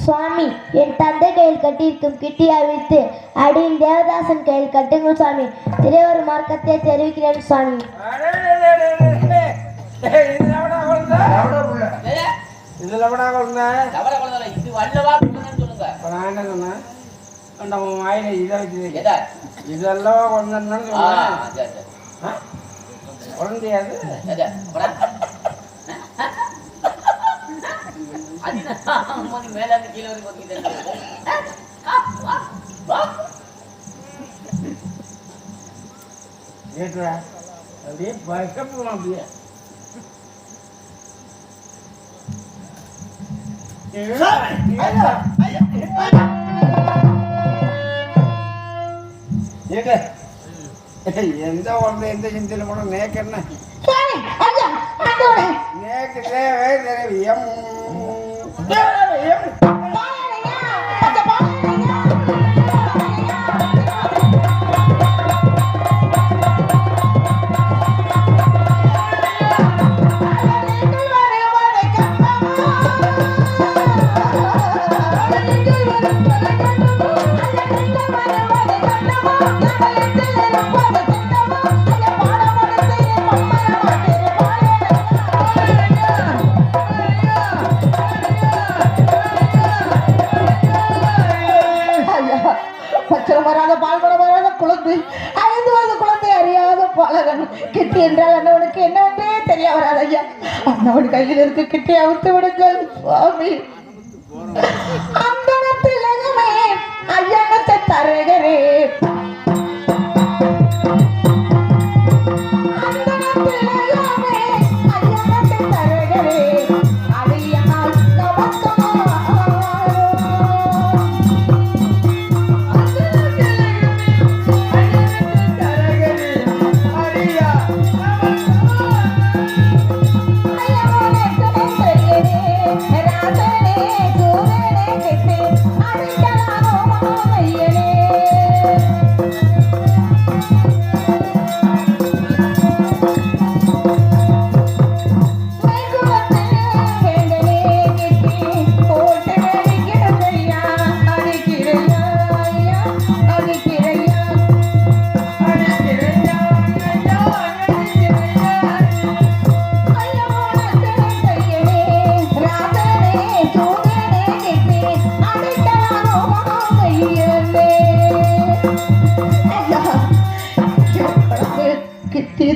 சுவாமி, என் தந்தை கையில் கட்டியிருக்கும் கிட்டியை அவிழ்த்து அடியில் தேவதாசன் கையில் கட்டுங்கள் சுவாமி. திரையொரு மார்க்கத்தை தெரிவிக்கிறேன் சுவாமி. இதெல்லாம் குழந்தையாது மேல கீழே அப்படியே பயக்கப்படும். அப்படியே எந்த ஒன்று எந்த சிந்தையில கூட நேக்கு என்ன நேக்கு தேவை திரவியம். கிட்டி என்றால் அண்ணவனுக்கு என்னவென்றே தெரிய வராது ஐயா. அண்ணவன் கையில் இருக்கு கிட்டி அவிழ்த்து விடுங்கள் சுவாமி. அந்த ஐயனத்தை தருகிறே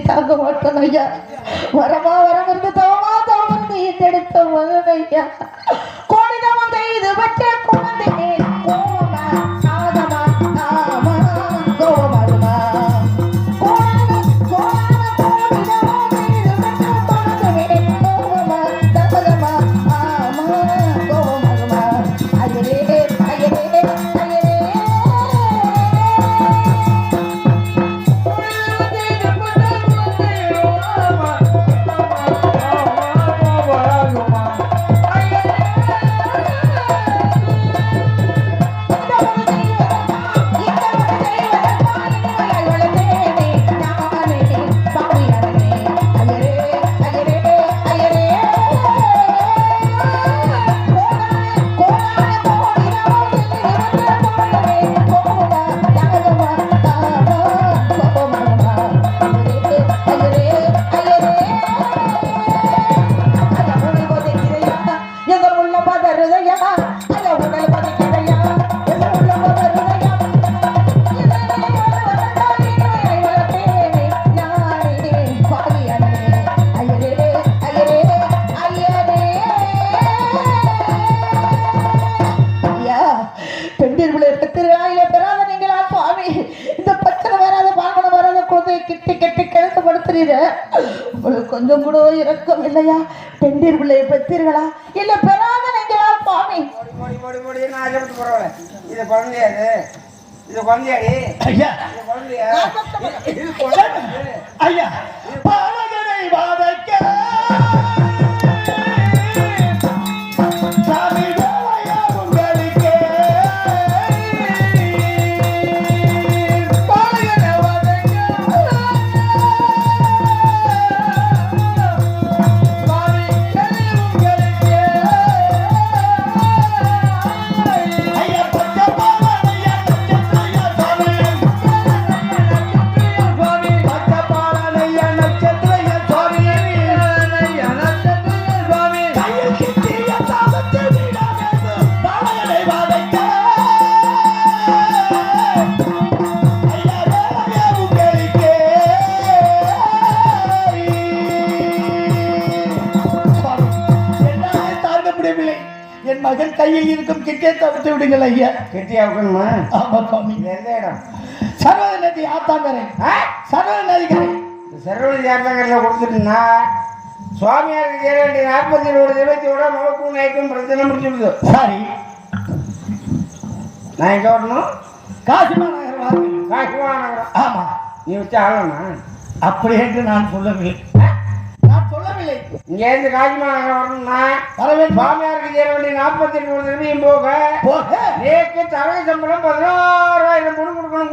தாங்க மாட்டோம் ஐயா. வரமா வரம் இருந்து தவமா தவம் இருந்து ஈட்டெடுத்த மகன் ஐயா. கோடிதவம் செய்து வச்ச குழந்தை கோவமா சாதமா ஆமா கோவமா கொஞ்சம் கூட இறக்கம் இல்லையா? பெண்டீர் பிள்ளையை பெற்றீர்களா இல்ல பெறாத நீங்களா சுவாமி? இது குழந்தையாது, இது குழந்தையாடி ஐயா, இது குழந்தையா ஐயா. பாலகனை வாதைக்க என் மகன் கையில் இருக்கும் கிட்டே தவிர்த்து விடுங்கள் ஐயா. கெட்டியா வைக்கணுமா? ஆமா சுவாமி. இது எந்த இடம்? சரவண நதி ஆத்தாங்கரை. சரவண நதிக்கரை. சரவணி ஆத்தாங்கரையில் கொடுத்துட்டுனா சுவாமியாருக்கு சேர வேண்டிய 47 தெய்வத்தோட முகக்கும் நயக்கும் பிரச்சனை முடிச்சுடுது. சாரி, நான் எங்க வரணும்? காசிமா நகர் வாருங்கள். காசிமா நகரம். ஆமா, நீ வச்சு ஆளணுமா? அப்படி என்று நான் சொல்லவில்லை. நான் சொல்லவில்லை. இங்க இருந்து காசிமா நகரம் வரணும்னா வரவேன். சுவாமியாருக்கு சேர வேண்டிய 47 திரும்பியும் போக போக நேற்று தரக சம்பளம் 16,000 கொடுக்கணும்.